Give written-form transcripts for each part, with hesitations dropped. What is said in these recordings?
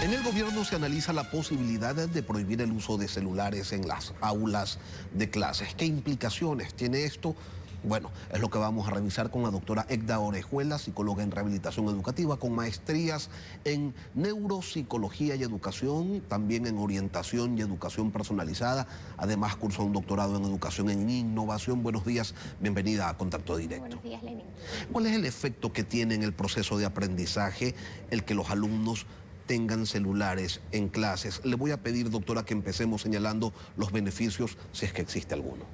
En el gobierno se analiza la posibilidad de prohibir el uso de celulares en las aulas de clases. ¿Qué implicaciones tiene esto? Bueno, es lo que vamos a revisar con la doctora Egda Orejuela, psicóloga en rehabilitación educativa, con maestrías en neuropsicología y educación, también en orientación y educación personalizada. Además, cursó un doctorado en educación en innovación. Buenos días, bienvenida a Contacto Directo. Buenos días, Lenin. ¿Cuál es el efecto que tiene en el proceso de aprendizaje el que los alumnos tengan celulares en clases? Le voy a pedir, doctora, que empecemos señalando los beneficios, si es que existe alguno.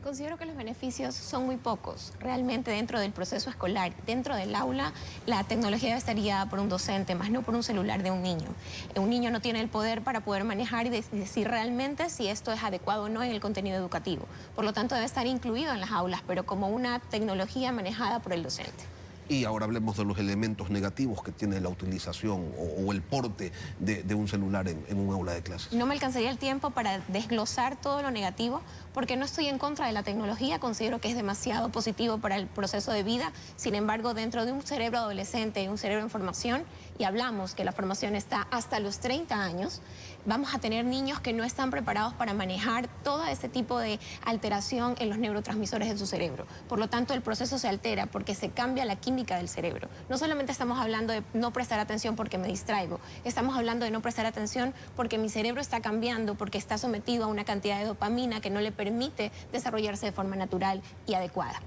Considero que los beneficios son muy pocos. Realmente dentro del proceso escolar, dentro del aula, la tecnología debe estar guiada por un docente, más no por un celular de un niño. Un niño no tiene el poder para poder manejar y decir realmente si esto es adecuado o no en el contenido educativo. Por lo tanto, debe estar incluido en las aulas, pero como una tecnología manejada por el docente. Y ahora hablemos de los elementos negativos que tiene la utilización o el porte de un celular en un aula de clases. No me alcanzaría el tiempo para desglosar todo lo negativo, porque no estoy en contra de la tecnología, considero que es demasiado positivo para el proceso de vida. Sin embargo, dentro de un cerebro adolescente, un cerebro en formación, y hablamos que la formación está hasta los 30 años, vamos a tener niños que no están preparados para manejar todo este tipo de alteración en los neurotransmisores de su cerebro. Por lo tanto, el proceso se altera porque se cambia la química del cerebro. No solamente estamos hablando de no prestar atención porque me distraigo, estamos hablando de no prestar atención porque mi cerebro está cambiando, porque está sometido a una cantidad de dopamina que no le permite desarrollarse de forma natural y adecuada.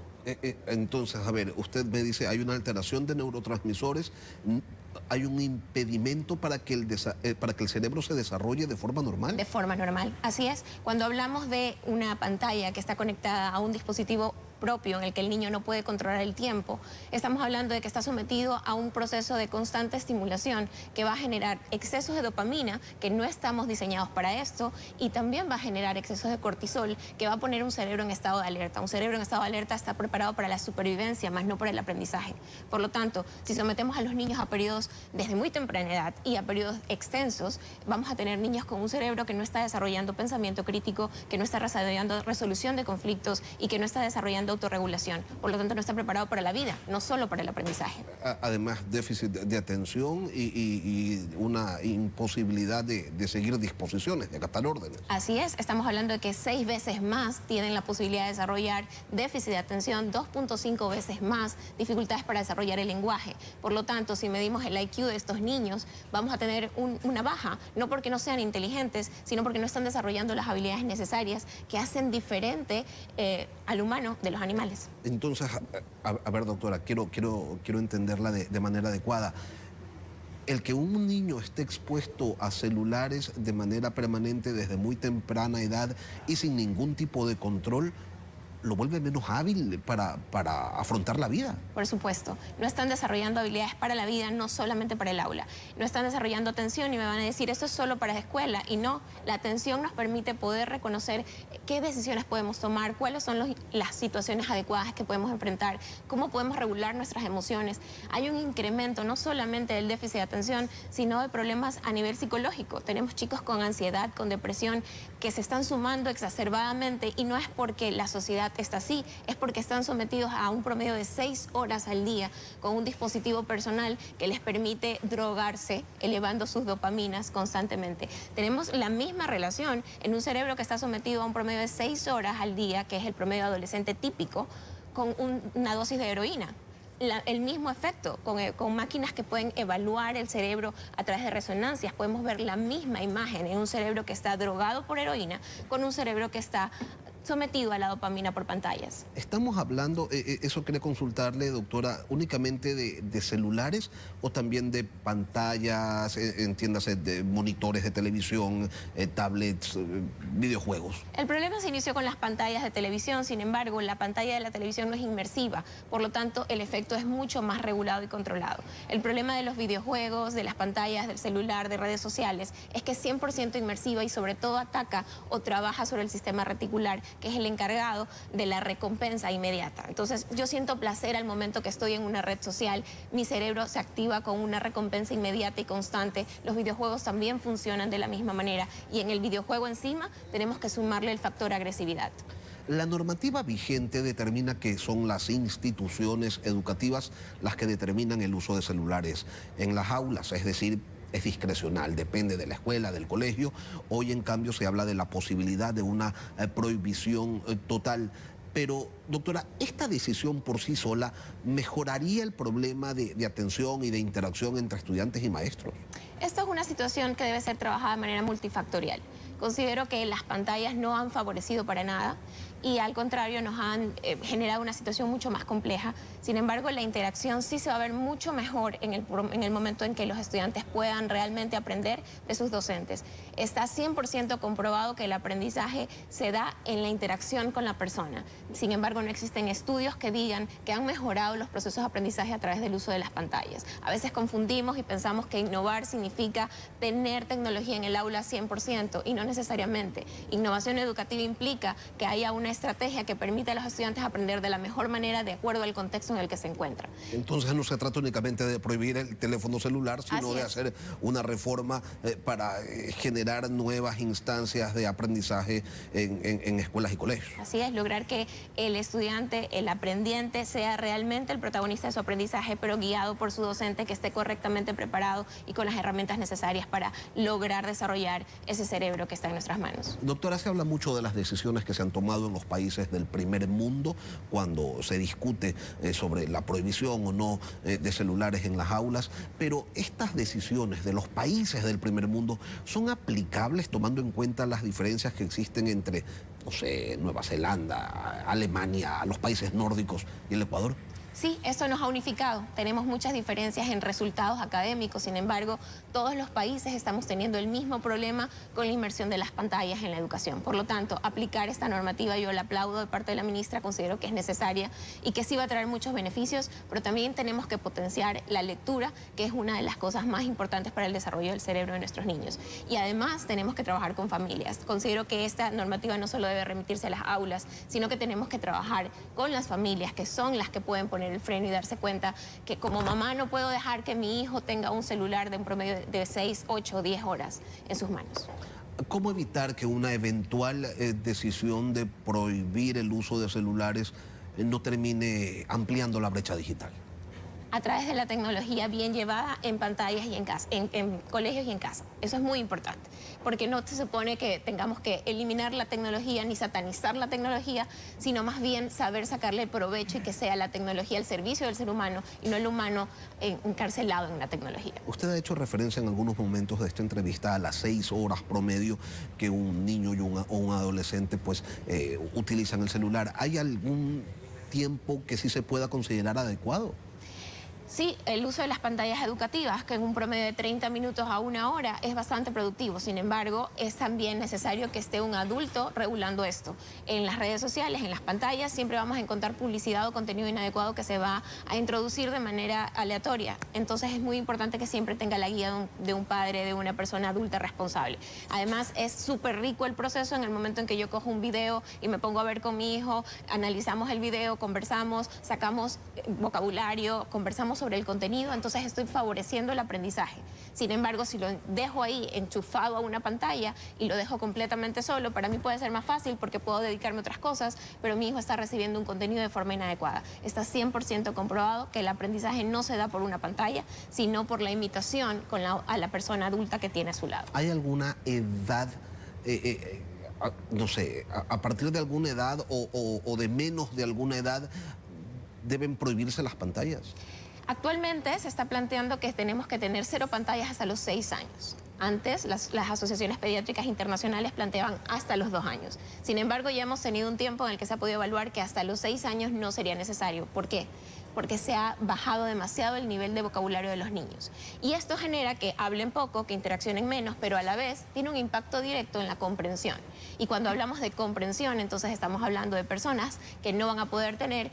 Entonces, a ver, usted me dice, hay una alteración de neurotransmisores, hay un impedimento para que el cerebro se desarrolle de forma normal. De forma normal, así es. Cuando hablamos de una pantalla que está conectada a un dispositivo propio en el que el niño no puede controlar el tiempo, estamos hablando de que está sometido a un proceso de constante estimulación que va a generar excesos de dopamina, que no estamos diseñados para esto, y también va a generar excesos de cortisol, que va a poner un cerebro en estado de alerta. Un cerebro en estado de alerta está preparado para la supervivencia, más no para el aprendizaje. Por lo tanto, si sometemos a los niños a periodos desde muy temprana edad y a periodos extensos, vamos a tener niños con un cerebro que no está desarrollando pensamiento crítico, que no está desarrollando resolución de conflictos y que no está desarrollando autorregulación. Por lo tanto, no está preparado para la vida, no solo para el aprendizaje. Además, déficit de atención y una imposibilidad de seguir disposiciones, de acatar órdenes. Así es, estamos hablando de que 6 veces más tienen la posibilidad de desarrollar déficit de atención, 2.5 veces más dificultades para desarrollar el lenguaje. Por lo tanto, si medimos el IQ de estos niños, vamos a tener una baja, no porque no sean inteligentes, sino porque no están desarrollando las habilidades necesarias que hacen diferente al humano de los animales. Entonces, a ver, doctora, quiero entenderla de manera adecuada. El que un niño esté expuesto a celulares de manera permanente desde muy temprana edad y sin ningún tipo de control, lo vuelve menos hábil para afrontar la vida. Por supuesto, no están desarrollando habilidades para la vida, no solamente para el aula. No están desarrollando atención y me van a decir, esto es solo para la escuela. Y no, la atención nos permite poder reconocer qué decisiones podemos tomar, cuáles son las situaciones adecuadas que podemos enfrentar, cómo podemos regular nuestras emociones. Hay un incremento no solamente del déficit de atención, sino de problemas a nivel psicológico. Tenemos chicos con ansiedad, con depresión, que se están sumando exacerbadamente, y no es porque la sociedad está así, es porque están sometidos a un promedio de 6 horas al día con un dispositivo personal que les permite drogarse, elevando sus dopaminas constantemente. Tenemos la misma relación en un cerebro que está sometido a un promedio de 6 horas al día, que es el promedio adolescente típico, con una dosis de heroína. El mismo efecto, con máquinas que pueden evaluar el cerebro a través de resonancias. Podemos ver la misma imagen en un cerebro que está drogado por heroína con un cerebro que está sometido a la dopamina por pantallas. Estamos hablando, eso quería consultarle, doctora, únicamente de celulares o también de pantallas, entiéndase, de monitores de televisión, tablets, videojuegos. El problema se inició con las pantallas de televisión, sin embargo, la pantalla de la televisión no es inmersiva, por lo tanto, el efecto es mucho más regulado y controlado. El problema de los videojuegos, de las pantallas, del celular, de redes sociales, es que es 100% inmersiva y sobre todo ataca o trabaja sobre el sistema reticular, que es el encargado de la recompensa inmediata. Entonces, yo siento placer al momento que estoy en una red social, mi cerebro se activa con una recompensa inmediata y constante. Los videojuegos también funcionan de la misma manera, y en el videojuego encima tenemos que sumarle el factor agresividad. La normativa vigente determina que son las instituciones educativas las que determinan el uso de celulares en las aulas, es decir, es discrecional, depende de la escuela, del colegio. Hoy, en cambio, se habla de la posibilidad de una prohibición total. Pero, doctora, ¿esta decisión por sí sola mejoraría el problema de atención y de interacción entre estudiantes y maestros? Esto es una situación que debe ser trabajada de manera multifactorial. Considero que las pantallas no han favorecido para nada y al contrario nos han generado una situación mucho más compleja. Sin embargo, la interacción sí se va a ver mucho mejor en el momento en que los estudiantes puedan realmente aprender de sus docentes. Está 100% comprobado que el aprendizaje se da en la interacción con la persona. Sin embargo, no existen estudios que digan que han mejorado los procesos de aprendizaje a través del uso de las pantallas. A veces confundimos y pensamos que innovar significa tener tecnología en el aula 100% y no necesariamente. Innovación educativa implica que haya una estrategia que permita a los estudiantes aprender de la mejor manera de acuerdo al contexto en el que se encuentran. Entonces no se trata únicamente de prohibir el teléfono celular, sino de hacer una reforma para generar nuevas instancias de aprendizaje en escuelas y colegios. Así es, lograr que el estudiante, el aprendiente, sea realmente el protagonista de su aprendizaje, pero guiado por su docente que esté correctamente preparado y con las herramientas necesarias para lograr desarrollar ese cerebro que está en nuestras manos. Doctora, se habla mucho de las decisiones que se han tomado en los países del primer mundo cuando se discute sobre la prohibición o no de celulares en las aulas, pero estas decisiones de los países del primer mundo son aplicables tomando en cuenta las diferencias que existen entre, no sé, Nueva Zelanda, Alemania, los países nórdicos y el Ecuador. Sí, esto nos ha unificado. Tenemos muchas diferencias en resultados académicos. Sin embargo, todos los países estamos teniendo el mismo problema con la inmersión de las pantallas en la educación. Por lo tanto, aplicar esta normativa, yo la aplaudo de parte de la ministra, considero que es necesaria y que sí va a traer muchos beneficios, pero también tenemos que potenciar la lectura, que es una de las cosas más importantes para el desarrollo del cerebro de nuestros niños. Y además tenemos que trabajar con familias. Considero que esta normativa no solo debe remitirse a las aulas, sino que tenemos que trabajar con las familias, que son las que pueden poner el freno y darse cuenta que como mamá no puedo dejar que mi hijo tenga un celular de un promedio de 6, 8, 10 horas en sus manos. ¿Cómo evitar que una eventual decisión de prohibir el uso de celulares no termine ampliando la brecha digital? A través de la tecnología bien llevada en pantallas y en casa, en colegios y en casa. Eso es muy importante, porque no se supone que tengamos que eliminar la tecnología ni satanizar la tecnología, sino más bien saber sacarle el provecho y que sea la tecnología al servicio del ser humano y no el humano encarcelado en la tecnología. Usted ha hecho referencia en algunos momentos de esta entrevista a las 6 horas promedio que un niño o un adolescente pues utilizan el celular. ¿Hay algún tiempo que sí se pueda considerar adecuado? Sí, el uso de las pantallas educativas, que en un promedio de 30 minutos a 1 hora es bastante productivo. Sin embargo, es también necesario que esté un adulto regulando esto. En las redes sociales, en las pantallas, siempre vamos a encontrar publicidad o contenido inadecuado que se va a introducir de manera aleatoria. Entonces es muy importante que siempre tenga la guía de un padre, de una persona adulta responsable. Además, es súper rico el proceso en el momento en que yo cojo un video y me pongo a ver con mi hijo, analizamos el video, conversamos, sacamos vocabulario, conversamos sobre el contenido, entonces estoy favoreciendo el aprendizaje. Sin embargo, si lo dejo ahí enchufado a una pantalla y lo dejo completamente solo, para mí puede ser más fácil porque puedo dedicarme a otras cosas, pero mi hijo está recibiendo un contenido de forma inadecuada. Está 100% comprobado que el aprendizaje no se da por una pantalla, sino por la imitación a la persona adulta que tiene a su lado. ¿Hay alguna edad, no sé, a partir de alguna edad o de menos de alguna edad deben prohibirse las pantallas? Actualmente se está planteando que tenemos que tener 0 pantallas hasta los 6 años. Antes las asociaciones pediátricas internacionales planteaban hasta los 2 años. Sin embargo, ya hemos tenido un tiempo en el que se ha podido evaluar que hasta los 6 años no sería necesario. ¿Por qué? Porque se ha bajado demasiado el nivel de vocabulario de los niños. Y esto genera que hablen poco, que interaccionen menos, pero a la vez tiene un impacto directo en la comprensión. Y cuando hablamos de comprensión, entonces estamos hablando de personas que no van a poder tener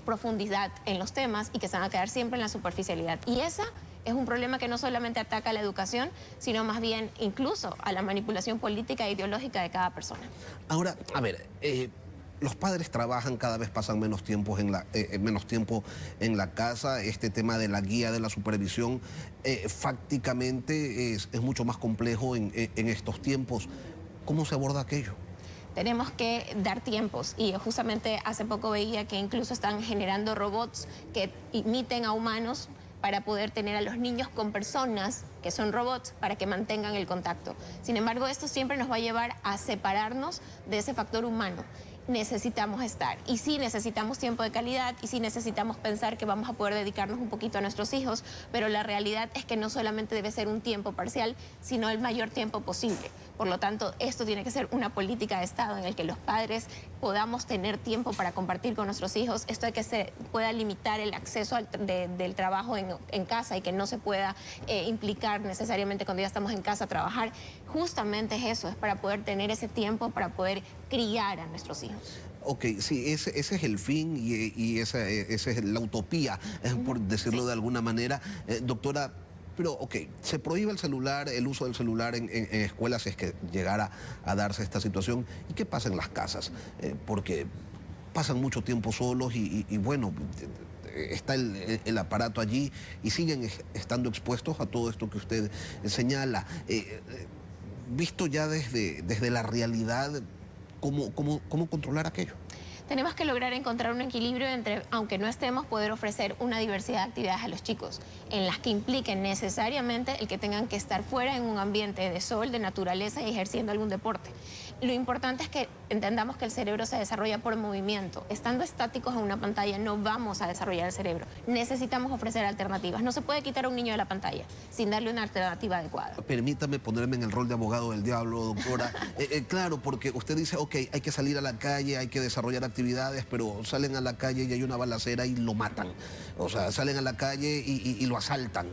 profundidad en los temas y que se van a quedar siempre en la superficialidad. Y esa es un problema que no solamente ataca a la educación, sino más bien incluso a la manipulación política e ideológica de cada persona. Ahora, a ver, los padres trabajan, cada vez pasan menos tiempo en la casa. Este tema de la guía, de la supervisión, fácticamente es mucho más complejo en estos tiempos. ¿Cómo se aborda aquello? Tenemos que dar tiempos y justamente hace poco veía que incluso están generando robots que imiten a humanos para poder tener a los niños con personas que son robots para que mantengan el contacto. Sin embargo, esto siempre nos va a llevar a separarnos de ese factor humano. Necesitamos estar, y sí necesitamos tiempo de calidad, y sí necesitamos pensar que vamos a poder dedicarnos un poquito a nuestros hijos, pero la realidad es que no solamente debe ser un tiempo parcial, sino el mayor tiempo posible. Por lo tanto, esto tiene que ser una política de Estado en el que los padres podamos tener tiempo para compartir con nuestros hijos. Esto de que se pueda limitar el acceso del trabajo en casa y que no se pueda implicar necesariamente cuando ya estamos en casa a trabajar. Justamente es eso, es para poder tener ese tiempo, para poder criar a nuestros hijos. Ok, sí, ese es el fin y esa es la utopía, por decirlo de alguna manera. Doctora, pero ok, se prohíbe el celular, el uso del celular en escuelas si es que llegara a darse esta situación. ¿Y qué pasa en las casas? Porque pasan mucho tiempo solos y bueno, está el aparato allí y siguen estando expuestos a todo esto que usted señala. Visto ya desde la realidad, ¿cómo controlar aquello? Tenemos que lograr encontrar un equilibrio entre, aunque no estemos, poder ofrecer una diversidad de actividades a los chicos, en las que impliquen necesariamente el que tengan que estar fuera en un ambiente de sol, de naturaleza y ejerciendo algún deporte. Lo importante es que entendamos que el cerebro se desarrolla por movimiento. Estando estáticos en una pantalla no vamos a desarrollar el cerebro. Necesitamos ofrecer alternativas. No se puede quitar a un niño de la pantalla sin darle una alternativa adecuada. Permítame ponerme en el rol de abogado del diablo, doctora. Claro, porque usted dice, ok, hay que salir a la calle, hay que desarrollar actividades, pero salen a la calle y hay una balacera y lo matan. O sea, salen a la calle y lo asaltan,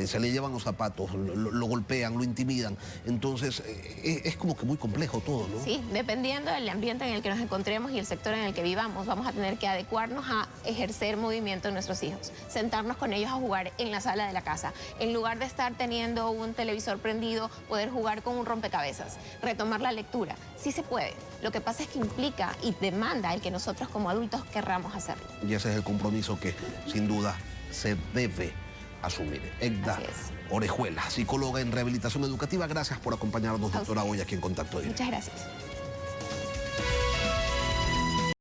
se le llevan los zapatos, lo golpean, lo intimidan. Entonces, es como que muy complejo todo, ¿no? Sí, dependiendo del ambiente en el que nos encontremos y el sector en el que vivamos, vamos a tener que adecuarnos a ejercer movimiento en nuestros hijos, sentarnos con ellos a jugar en la sala de la casa. En lugar de estar teniendo un televisor prendido, poder jugar con un rompecabezas, retomar la lectura. Sí se puede. Lo que pasa es que implica y demanda el que nosotros como adultos querramos hacerlo. Y ese es el compromiso que, sin duda, se debe asumir. Egda Orejuela, psicóloga en rehabilitación educativa. Gracias por acompañarnos, doctora, hoy aquí en Contacto Directo. Muchas gracias.